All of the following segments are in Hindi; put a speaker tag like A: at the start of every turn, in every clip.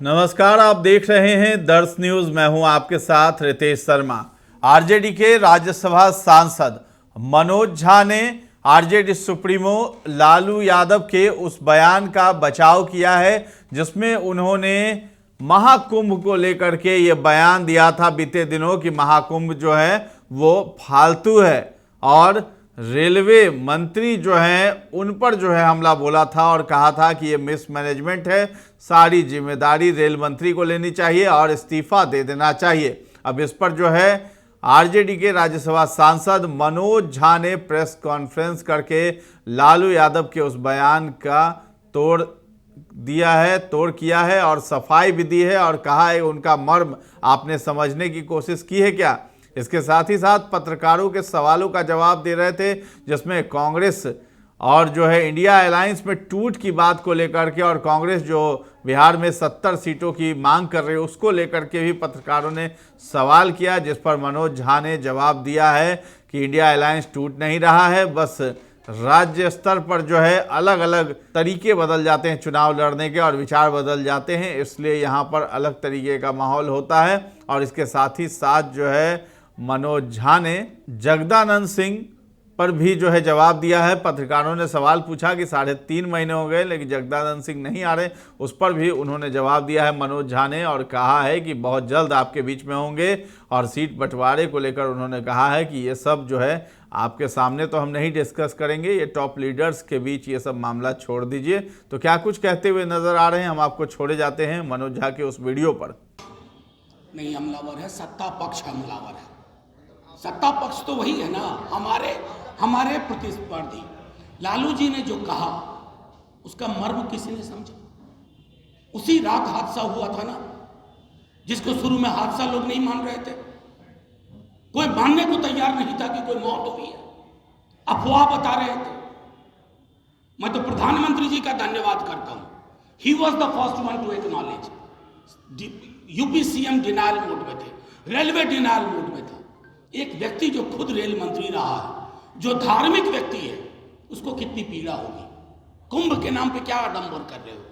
A: नमस्कार, आप देख रहे हैं दर्श न्यूज। मैं हूं आपके साथ रितेश शर्मा। आरजेडी के राज्यसभा सांसद मनोज झा ने आरजेडी सुप्रीमो लालू यादव के उस बयान का बचाव किया है जिसमें उन्होंने महाकुंभ को लेकर के ये बयान दिया था बीते दिनों कि महाकुंभ जो है वो फालतू है और रेलवे मंत्री जो हैं उन पर जो है हमला बोला था और कहा था कि ये मिसमैनेजमेंट है, सारी जिम्मेदारी रेल मंत्री को लेनी चाहिए और इस्तीफा दे देना चाहिए। अब इस पर जो है आरजेडी के राज्यसभा सांसद मनोज झा ने प्रेस कॉन्फ्रेंस करके लालू यादव के उस बयान का तोड़ किया है और सफाई भी दी है और कहा है उनका मर्म आपने समझने की कोशिश की है क्या। इसके साथ ही साथ पत्रकारों के सवालों का जवाब दे रहे थे जिसमें कांग्रेस और जो है इंडिया अलायंस में टूट की बात को लेकर के और कांग्रेस जो बिहार में 70 सीटों की मांग कर रही है उसको लेकर के भी पत्रकारों ने सवाल किया, जिस पर मनोज झा ने जवाब दिया है कि इंडिया अलायंस टूट नहीं रहा है, बस राज्य स्तर पर जो है अलग अलग तरीके बदल जाते हैं चुनाव लड़ने के और विचार बदल जाते हैं, इसलिए यहाँ पर अलग तरीके का माहौल होता है। और इसके साथ ही साथ जो है मनोज झा ने जगदानंद सिंह पर भी जो है जवाब दिया है। पत्रकारों ने सवाल पूछा कि 3.5 महीने हो गए लेकिन जगदानंद सिंह नहीं आ रहे, उस पर भी उन्होंने जवाब दिया है मनोज झा ने और कहा है कि बहुत जल्द आपके बीच में होंगे। और सीट बंटवारे को लेकर उन्होंने कहा है कि ये सब जो है आपके सामने तो हम नहीं डिस्कस करेंगे, ये टॉप लीडर्स के बीच ये सब मामला छोड़ दीजिए। तो क्या कुछ कहते हुए नजर आ रहे हैं, हम आपको छोड़े जाते हैं मनोज झा के उस वीडियो पर।
B: नहीं हमलावर है, सत्ता पक्ष हमलावर है। सत्ता पक्ष तो वही है ना, हमारे प्रतिस्पर्धी। लालू जी ने जो कहा उसका मर्म किसी ने समझा? उसी रात हादसा हुआ था ना, जिसको शुरू में हादसा लोग नहीं मान रहे थे, कोई मानने को तैयार नहीं था कि कोई मौत हुई है, अफवाह बता रहे थे। मैं तो प्रधानमंत्री जी का धन्यवाद करता हूं, he was the first one two acknowledge. UP CM denial mode में थे, रेलवे डिनायल मोड में था। एक व्यक्ति जो खुद रेल मंत्री रहा है, जो धार्मिक व्यक्ति है, उसको कितनी पीड़ा होगी। कुंभ के नाम पे क्या आडंबर कर रहे हो?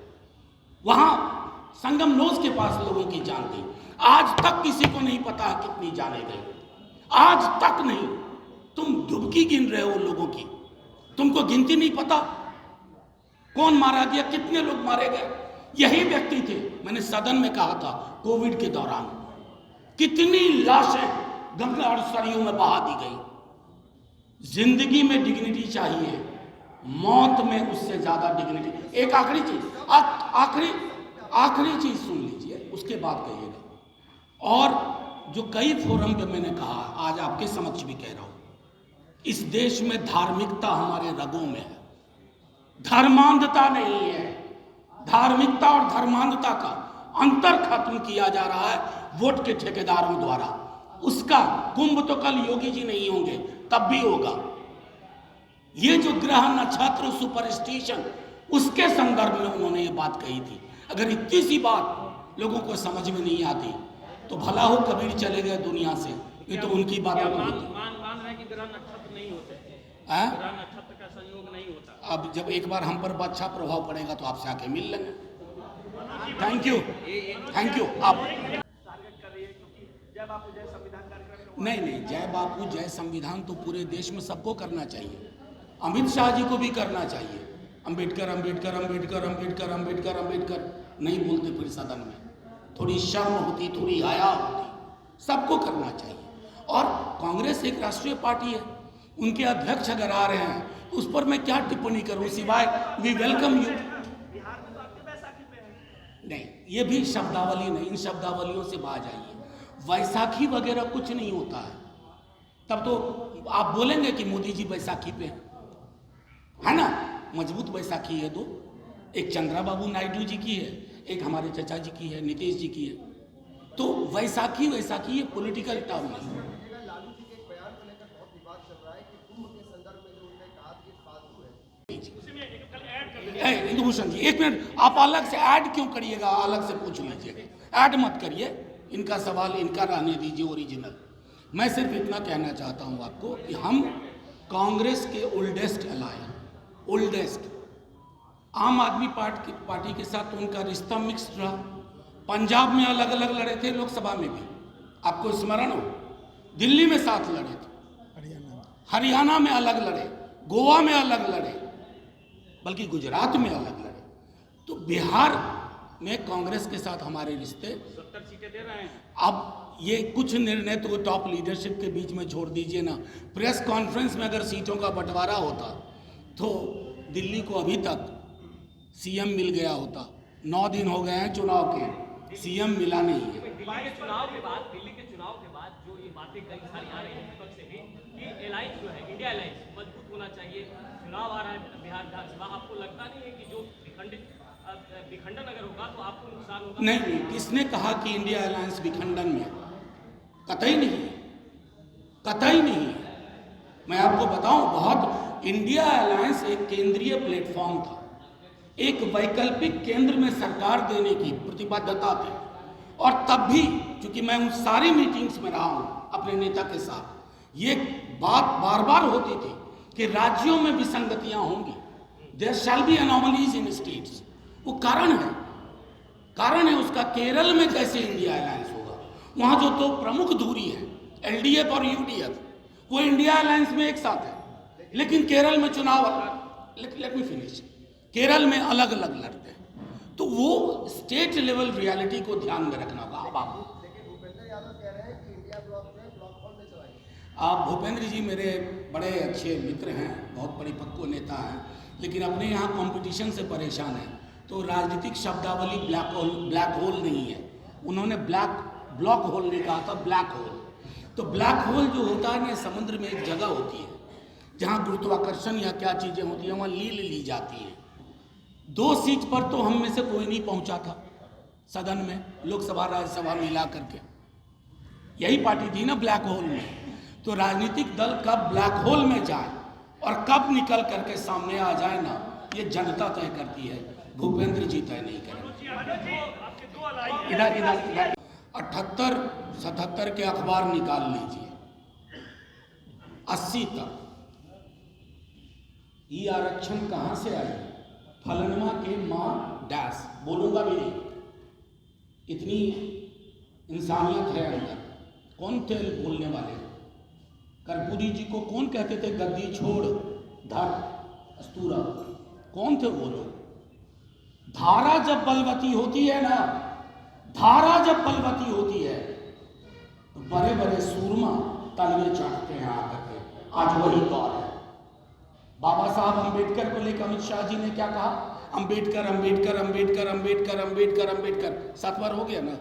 B: वहां संगम लॉज के पास लोगों की जान गई, आज तक किसी को नहीं पता है कितनी जाने गई, आज तक नहीं। तुम डुबकी गिन रहे हो लोगों की, तुमको गिनती नहीं पता कौन मारा गया, कितने लोग मारे गए। यही व्यक्ति थे, मैंने सदन में कहा था कोविड के दौरान, कितनी लाशें गंगा और सरयू में बहा दी गई। जिंदगी में डिग्निटी चाहिए, मौत में उससे ज्यादा डिग्निटी। एक आखिरी चीज, आखिरी चीज सुन लीजिए, उसके बाद कहिएगा। और जो कई फोरम पे मैंने कहा, आज आपके समक्ष भी कह रहा हूं, इस देश में धार्मिकता हमारे रगों में है, धर्मांधता नहीं है। धार्मिकता और धर्मांधता का अंतर खत्म किया जा रहा है वोट के ठेकेदारों द्वारा। उसका कुंभ तो कल योगी जी नहीं होंगे तब भी होगा। ये जो ग्रह नक्षत्र सुपरस्टिशन, उसके संदर्भ में उन्होंने ये बात कही थी। अगर इतनी सी बात लोगों को समझ में नहीं आती तो भला हो कबीर चले गए दुनिया से, ये तो उनकी बात है।
C: मान रहे हैं कि ग्रह नक्षत्र नहीं होते, ग्रह नक्षत्र का संयोग नहीं होता।
B: अब जब एक बार हम पर अच्छा प्रभाव पड़ेगा तो आपसे आके मिल लेंगे। Thank you. आप नहीं, जय बापू जय संविधान तो पूरे देश में सबको करना चाहिए। अमित शाह जी को भी करना चाहिए। अंबेडकर नहीं बोलते फिर सदन में, थोड़ी शर्म होती, थोड़ी हया होती, सबको करना चाहिए। और कांग्रेस एक राष्ट्रीय पार्टी है, उनके अध्यक्ष अगर आ रहे हैं उस पर मैं क्या टिप्पणी करूं सिवाय वी वेलकम यू। नहीं, ये भी शब्दावली नहीं, इन शब्दावलियों से बाहर जाइए। वैसाखी वगैरह कुछ नहीं होता है। तब तो आप बोलेंगे कि मोदी जी वैसाखी पे है ना, मजबूत वैसाखी है दो, एक चंद्रबाबू नायडू जी की है, एक हमारे चाचा जी की है, नीतीश जी की है। तो वैसाखी ये पॉलिटिकल टर्म है। इंदुभूषण जी एक मिनट, आप अलग से ऐड क्यों करिएगा, अलग से पूछ लीजिएगा, ऐड मत करिए। इनका सवाल इनका रहने दीजिए ओरिजिनल। मैं सिर्फ इतना कहना चाहता हूं आपको कि हम कांग्रेस के ओल्डेस्ट आम आदमी पार्टी के साथ उनका रिश्ता मिक्स्ड रहा। पंजाब में अलग अलग लड़े थे, लोकसभा में भी, आपको स्मरण हो। दिल्ली में साथ लड़े थे, हरियाणा में अलग लड़े, गोवा में अलग लड़े, बल्कि गुजरात में अलग लड़े। तो बिहार में कांग्रेस के साथ हमारे रिश्ते
C: 70 सीटें दे रहे हैं।
B: अब ये कुछ निर्णय तो टॉप लीडरशिप के बीच में छोड़ दीजिए ना। प्रेस कॉन्फ्रेंस में अगर सीटों का बंटवारा होता तो दिल्ली को अभी तक सीएम मिल गया होता। 9 दिन हो गए हैं चुनाव के, सीएम मिला नहीं है।
C: दिल्ली के चुनाव के बाद जो ये बातें कई सारी आ रही हैं विपक्ष से भी कि अलायंस जो है, इंडिया अलायंस मजबूत होना चाहिए। चुनाव आ रहा है बिहार विधानसभा, आपको लगता नहीं है कि जो विखंडन अगर होगा तो आपको नुकसान होगा?
B: नहीं, किसने कहा कि इंडिया अलायंस विखंडन में? कतई नहीं, कतई नहीं। मैं आपको बताऊं, बहुत इंडिया अलायंस एक केंद्रीय प्लेटफॉर्म था, एक वैकल्पिक केंद्र में सरकार देने की प्रतिबद्धता थी। और तब भी, क्योंकि मैं उन सारी मीटिंग्स में रहा हूं अपने नेता के साथ, ये बात बार बार होती थी कि राज्यों में विसंगतियां होंगी, there shall be anomalies in states. वो कारण है उसका। केरल में कैसे इंडिया अलायंस होगा? वहां जो तो प्रमुख धुरी है, एलडीएफ और यूडीएफ, वो इंडिया अलायंस में एक साथ है, लेकिन केरल में चुनाव, लेट मी फिनिश, केरल में अलग अलग लड़ते हैं। तो वो स्टेट लेवल रियलिटी को ध्यान में रखना होगा। अब आप भूपेंद्र जी मेरे बड़े अच्छे मित्र हैं, बहुत परिपक्व नेता हैं, लेकिन अपने यहाँ कंपटीशन से परेशान हैं। तो राजनीतिक शब्दावली ब्लैक होल नहीं है, उन्होंने ब्लॉक होल नहीं कहा था, ब्लैक होल। तो ब्लैक होल जो होता है ना, समुद्र में एक जगह होती है जहाँ गुरुत्वाकर्षण या क्या चीज़ें होती हैं, वहाँ लील ली जाती है। 2 सीट पर तो हम में से कोई नहीं पहुँचा था सदन में, लोकसभा राज्यसभा मिला करके। यही पार्टी थी ना ब्लैक होल में। तो राजनीतिक दल कब ब्लैक होल में जाए और कब निकल करके सामने आ जाए ना, ये जनता तय करती है, भूपेंद्र जी तय नहीं करेंगे। इधर 78-77 के अखबार निकाल लीजिए, 80 तक ये आरक्षण कहां से आई? फलनमा के मां डैश, बोलूंगा भी नहीं, इतनी इंसानियत है अंदर। कौन थे बोलने वाले? कर्पूरी जी को कौन कहते थे गद्दी छोड़ धर अस्तूरा? कौन थे वो लोग? धारा जब बलवती होती है ना, धारा जब बलवती होती है तो बड़े बड़े सूरमा तलवे चाटते हैं आकर के। आज वही दौर है। बाबा साहब अंबेडकर को लेकर अमित शाह जी ने क्या कहा? अंबेडकर अंबेडकर अंबेडकर अंबेडकर अंबेडकर अंबेडकर 7 बार हो गया ना?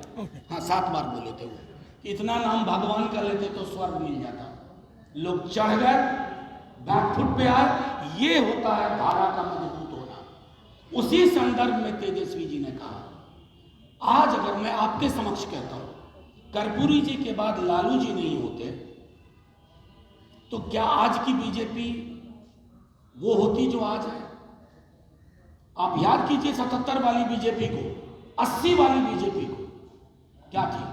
B: हाँ, 7 बार बोले थे वो। इतना नाम भगवान का लेते तो स्वर्ग मिल जाता। लोग चढ़ गए, बैकफुट पे आए। ये होता है धारा का मजबूत होना। उसी संदर्भ में तेजस्वी जी ने कहा, आज अगर मैं आपके समक्ष कहता हूं कर्पूरी जी के बाद लालू जी नहीं होते तो क्या आज की बीजेपी वो होती जो आज है? आप याद कीजिए 77 वाली बीजेपी को, 80 वाली बीजेपी को, क्या थी?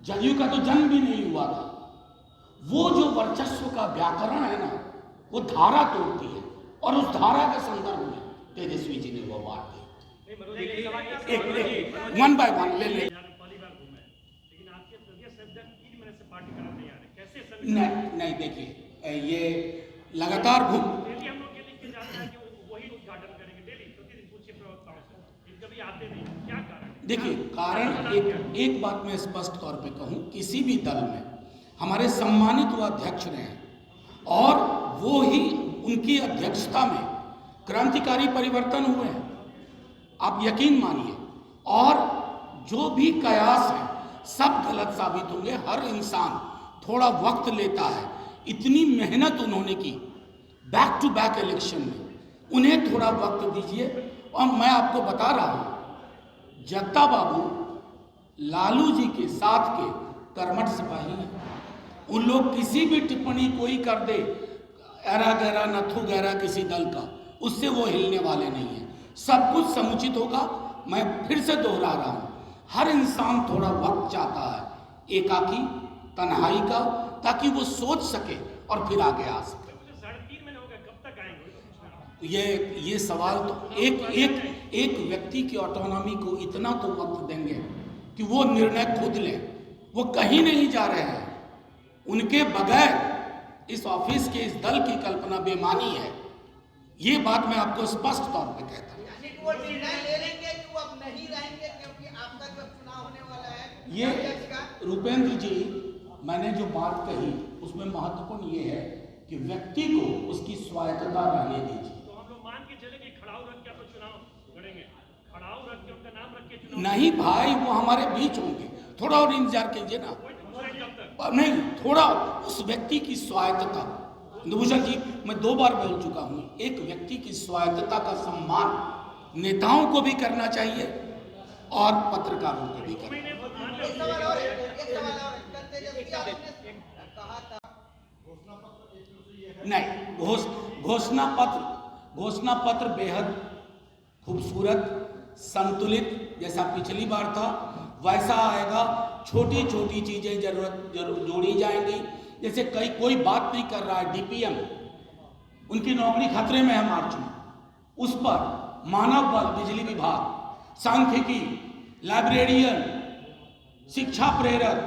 B: जदयू का तो जन्म भी नहीं हुआ था। वो जो वर्चस्व का व्याकरण है ना, वो धारा तोड़ती है, और उस धारा के संदर्भ में तेजस्वी जी ने वो बात दी। वन बाय वन ले ले। नहीं देखिए, ये लगातार घूम, देखिए कारण एक बात मैं स्पष्ट तौर पे कहूं, किसी भी दल में हमारे सम्मानित वो अध्यक्ष रहे और वो ही उनकी अध्यक्षता में क्रांतिकारी परिवर्तन हुए हैं, आप यकीन मानिए। और जो भी कयास है सब गलत साबित होंगे। हर इंसान थोड़ा वक्त लेता है। इतनी मेहनत उन्होंने की बैक टू बैक इलेक्शन में, उन्हें थोड़ा वक्त दीजिए। और मैं आपको बता रहा हूं, जगता बाबू लालू जी के साथ के कर्मठ सिपाही हैं। उन लोग किसी भी टिप्पणी कोई कर दे, एरा गहरा नथु गहरा किसी दल का, उससे वो हिलने वाले नहीं है। सब कुछ समुचित होगा। मैं फिर से दोहरा रहा हूं, हर इंसान थोड़ा वक्त चाहता है एकाकी तन्हाई का, ताकि वो सोच सके और फिर आगे आ सके।
C: 3.5 महीने हो गए, कब तक आएंगे?
B: ये सवाल तो एक व्यक्ति की ऑटोनॉमी को इतना तो वक्त देंगे कि वो निर्णय खुद लें। वो कहीं नहीं जा रहे हैं, उनके बगैर इस ऑफिस के इस दल की कल्पना बेमानी है। ये बात मैं आपको स्पष्ट तौर पे कहता हूँ।
D: यानी कि वो निर्णय ले लेंगे कि वो अब नहीं रहेंगे क्योंकि आपका जो चुनाव होने वाला है।
B: ये रूपेंद्र जी, मैंने जो बात कही उसमें महत्वपूर्ण ये है कि व्यक्ति को उसकी स्वायत्तता रहने दीजिए।
C: तो हम लोग मान के चले कि खड़ाऊ रख के आप चुनाव लड़ेंगे, खड़ाऊ रख के उनका नाम रख के चुनाव
B: नहीं भाई, वो हमारे बीच होंगे, थोड़ा और इंतजार कीजिए ना। नहीं, थोड़ा उस व्यक्ति की स्वायत्तता, भूषण जी मैं 2 बार बोल चुका हूं, एक व्यक्ति की स्वायत्तता का सम्मान नेताओं को भी करना चाहिए और पत्रकारों को भी करना चाहिए।
D: एक सवाल और तेजस्वी आपने कहा था
B: नहीं, घोषणा पत्र बेहद खूबसूरत, संतुलित, जैसा पिछली बार था वैसा आएगा। छोटी छोटी चीजें जरूर जोड़ी जाएंगी। जैसे कोई बात नहीं कर रहा है, डीपीएम, उनकी नौकरी खतरे में है मार्च में, उस पर मानव बल, बिजली विभाग, सांख्यिकी, लाइब्रेरियन, शिक्षा प्रेरक,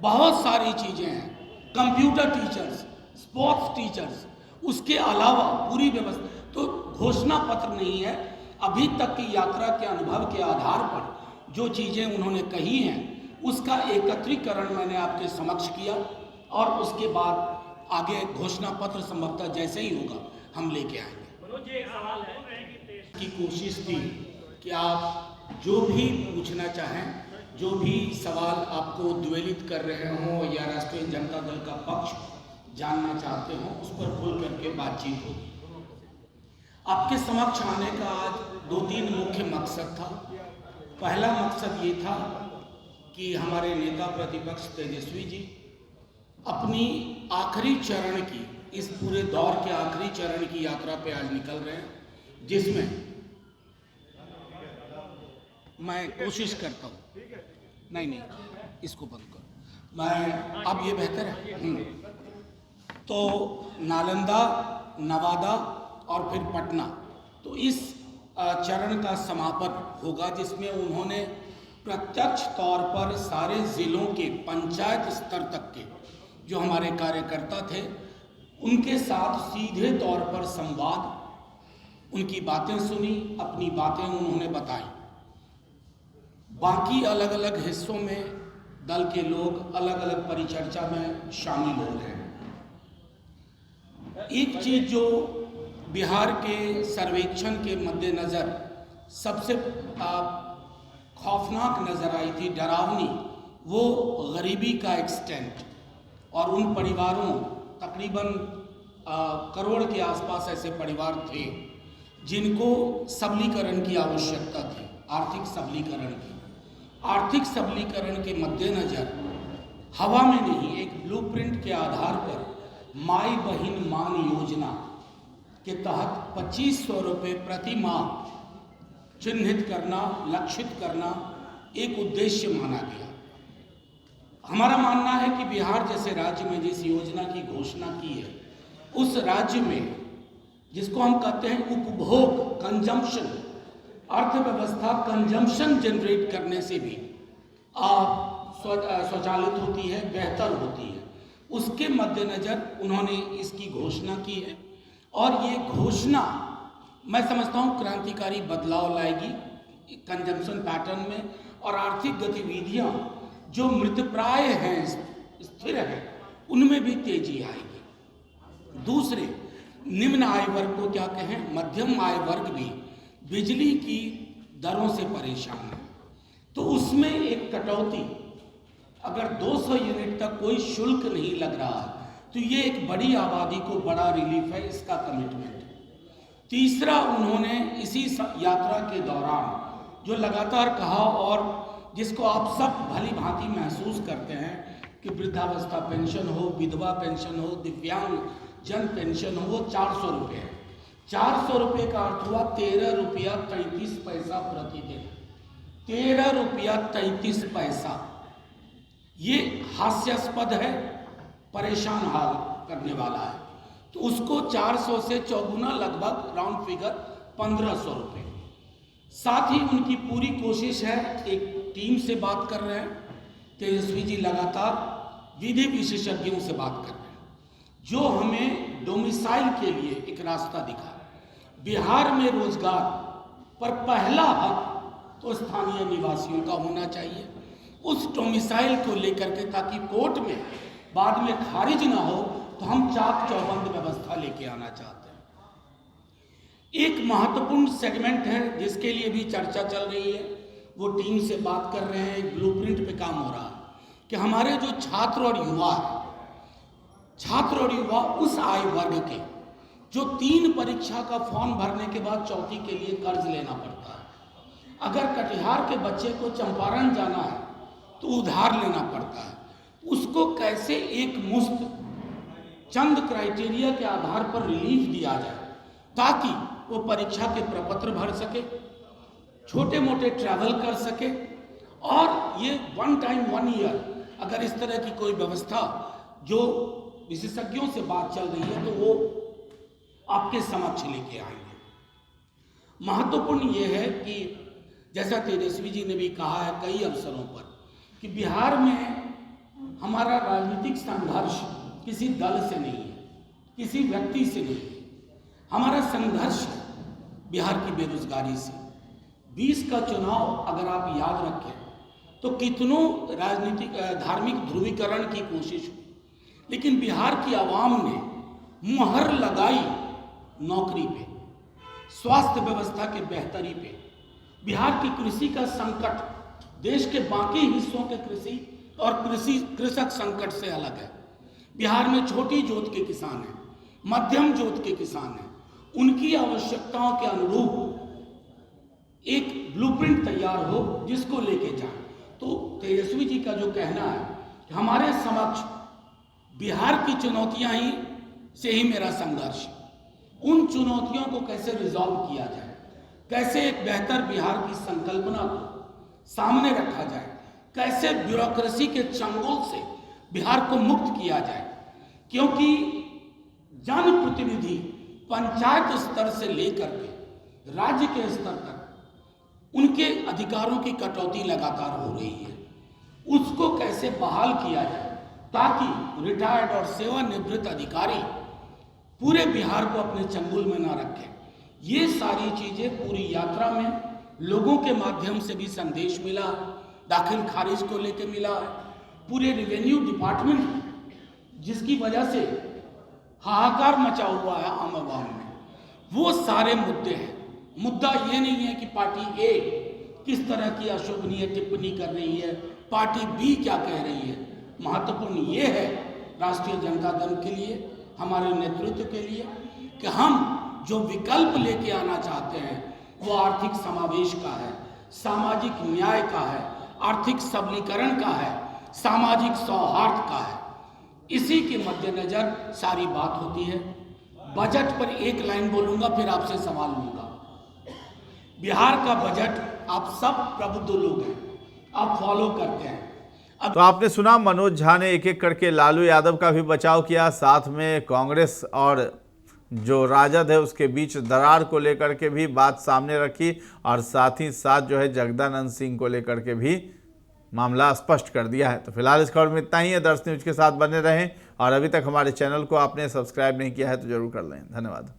B: बहुत सारी चीजें हैं, कंप्यूटर टीचर्स, स्पोर्ट्स टीचर्स, उसके अलावा पूरी व्यवस्था। तो घोषणा पत्र नहीं है, अभी तक की यात्रा के अनुभव के आधार पर जो चीजें उन्होंने कही हैं उसका एकत्रीकरण मैंने आपके समक्ष किया और उसके बाद आगे घोषणा पत्र संभवतः जैसे ही होगा हम लेके आएंगे।
C: मनोज जी, एक सवाल है कि
B: की कोशिश थी कि आप जो भी पूछना चाहें, जो भी सवाल आपको उद्वेलित कर रहे हों या राष्ट्रीय जनता दल का पक्ष जानना चाहते हो, उस पर खुल करके बातचीत होगी। आपके समक्ष आने का आज 2-3 मुख्य मकसद था। पहला मकसद ये था कि हमारे नेता प्रतिपक्ष तेजस्वी जी अपनी आखिरी चरण की, इस पूरे दौर के आखिरी चरण की यात्रा पे आज निकल रहे हैं, जिसमें मैं कोशिश करता हूँ, नहीं इसको बंद करो, मैं अब ये बेहतर है। तो नालंदा, नवादा और फिर पटना, तो इस चरण का समापन होगा जिसमें उन्होंने प्रत्यक्ष तौर पर सारे जिलों के पंचायत स्तर तक के जो हमारे कार्यकर्ता थे उनके साथ सीधे तौर पर संवाद, उनकी बातें सुनी, अपनी बातें उन्होंने बताई। बाकी अलग अलग हिस्सों में दल के लोग अलग अलग परिचर्चा में शामिल हो रहे हैं। एक चीज जो बिहार के सर्वेक्षण के मद्देनजर सबसे खौफनाक नजर आई थी, डरावनी, वो गरीबी का एक्सटेंट और उन परिवारों, तकरीबन करोड़ के आसपास ऐसे परिवार थे जिनको सबलीकरण की आवश्यकता थी, आर्थिक सबलीकरण की। आर्थिक सबलीकरण के मद्देनजर हवा में नहीं, एक ब्लूप्रिंट के आधार पर माई बहिन मान योजना के तहत 2500 रुपये प्रति माह चिन्हित करना, लक्षित करना एक उद्देश्य माना गया। हमारा मानना है कि बिहार जैसे राज्य में जिस योजना की घोषणा की है, उस राज्य में जिसको हम कहते हैं उपभोग, कंजम्पशन, अर्थव्यवस्था कंजम्पशन जनरेट करने से भी स्वचालित होती है, बेहतर होती है। उसके मद्देनजर उन्होंने इसकी घोषणा की है और ये घोषणा मैं समझता हूँ क्रांतिकारी बदलाव लाएगी कंजम्पशन पैटर्न में, और आर्थिक गतिविधियाँ जो मृतप्राय हैं, स्थिर हैं, उनमें भी तेजी आएगी। दूसरे, निम्न आय वर्ग को क्या कहें, मध्यम आय वर्ग भी बिजली की दरों से परेशान है, तो उसमें एक कटौती, अगर 200 यूनिट तक कोई शुल्क नहीं लग रहा है तो ये एक बड़ी आबादी को बड़ा रिलीफ है, इसका कमिटमेंट। तीसरा, उन्होंने इसी यात्रा के दौरान जो लगातार कहा और जिसको आप सब भली भांति महसूस करते हैं कि वृद्धावस्था पेंशन हो, विधवा पेंशन हो, दिव्यांग जन पेंशन हो, वो 400 रुपये है। 400 रुपये का अर्थ हुआ 13 रुपया 33 पैसा प्रतिदिन। 13 रुपया 33 पैसा, ये हास्यास्पद है, परेशान हाल करने वाला है। तो उसको 400 से चौगुना, लगभग राउंड फिगर 1500 रुपये। साथ ही उनकी पूरी कोशिश है एक टीम से बात कर रहे हैं। तेजस्वी जी लगातार विधि विशेषज्ञों से बात कर रहे हैं, जो हमें डोमिसाइल के लिए एक रास्ता दिखा। बिहार में रोजगार पर पहला हक तो स्थानीय निवासियों का होना चाहिए। उस डोमिसाइल को लेकर के, ताकि कोर्ट में बाद में खारिज ना हो, तो हम चाक चौबंद व्यवस्था लेके आना चाहते हैं। एक महत्वपूर्ण सेगमेंट है जिसके लिए भी चर्चा चल रही है, वो टीम से बात कर रहे हैं, एक ब्लूप्रिंट पे काम हो रहा है कि हमारे जो छात्र और युवा उस आय वर्ग के जो 3 परीक्षा का फॉर्म भरने के बाद चौथी के लिए कर्ज लेना पड़ता है। अगर कटिहार के बच्चे को चंपारण जाना है तो उधार लेना पड़ता है। उसको कैसे एक मुश्त चंद क्राइटेरिया के आधार पर रिलीफ दिया जाए, ताकि वो परीक्षा के प्रपत्र भर सके, छोटे मोटे ट्रैवल कर सके, और ये 1 टाइम 1 ईयर अगर इस तरह की कोई व्यवस्था जो विशेषज्ञों से बात चल रही है तो वो आपके समक्ष लेके आएंगे। महत्वपूर्ण ये है कि जैसा तेजस्वी जी ने भी कहा है कई अवसरों पर कि बिहार में हमारा राजनीतिक संघर्ष किसी दल से नहीं है, किसी व्यक्ति से नहीं है। हमारा संघर्ष बिहार की बेरोजगारी से। 20 का चुनाव अगर आप याद रखें तो कितनों राजनीतिक धार्मिक ध्रुवीकरण की कोशिश हुई, लेकिन बिहार की आवाम ने मुहर लगाई नौकरी पे, स्वास्थ्य व्यवस्था के बेहतरी पे। बिहार की कृषि का संकट देश के बाकी हिस्सों के कृषि और कृषक संकट से अलग है। बिहार में छोटी जोत के किसान हैं, मध्यम जोत के किसान हैं। उनकी आवश्यकताओं के अनुरूप एक ब्लूप्रिंट तैयार हो जिसको लेके जाए। तो तेजस्वी जी का जो कहना है कि हमारे समक्ष बिहार की चुनौतियां ही से ही मेरा संघर्ष, उन चुनौतियों को कैसे रिजॉल्व किया जाए, कैसे एक बेहतर बिहार की संकल्पना को सामने रखा जाए, कैसे ब्यूरोक्रेसी के चंगुल से बिहार को मुक्त किया जाए। क्योंकि जनप्रतिनिधि पंचायत स्तर से लेकर के राज्य के स्तर तक उनके अधिकारों की कटौती लगातार हो रही है। उसको कैसे बहाल किया जाए ताकि रिटायर्ड और सेवानिवृत्त अधिकारी पूरे बिहार को अपने चंगुल में ना रखें। ये सारी चीजें पूरी यात्रा में लोगों के माध्यम से भी संदेश मिला, दाखिल खारिज को लेकर मिला, पूरे रेवेन्यू डिपार्टमेंट जिसकी वजह से हाहाकार मचा हुआ है आम आवाम में, वो सारे मुद्दे हैं। मुद्दा ये नहीं है कि पार्टी ए किस तरह की अशोभनीय टिप्पणी कर रही है, पार्टी बी क्या कह रही है। महत्वपूर्ण ये है राष्ट्रीय जनता दल के लिए, हमारे नेतृत्व के लिए, कि हम जो विकल्प लेके आना चाहते हैं वो आर्थिक समावेश का है, सामाजिक न्याय का है, आर्थिक सबलीकरण का है, सामाजिक सौहार्द का है। इसी के मद्देनजर सारी बात होती है। बजट पर एक लाइन बोलूंगा, फिर आपसे सवाल लूंगा। बिहार का बजट आप सब प्रबुद्ध लोग हैं, आप फॉलो करते हैं।
A: तो आपने सुना मनोज झा ने एक एक करके लालू यादव का भी बचाव किया, साथ में कांग्रेस और जो राजद है उसके बीच दरार को लेकर के भी बात सामने रखी, और साथ ही साथ जो है जगदानंद सिंह को लेकर के भी मामला स्पष्ट कर दिया है। तो फिलहाल इस खबर में इतना ही है। दर्श न्यूज के साथ बने रहें, और अभी तक हमारे चैनल को आपने सब्सक्राइब नहीं किया है तो जरूर कर लें। धन्यवाद।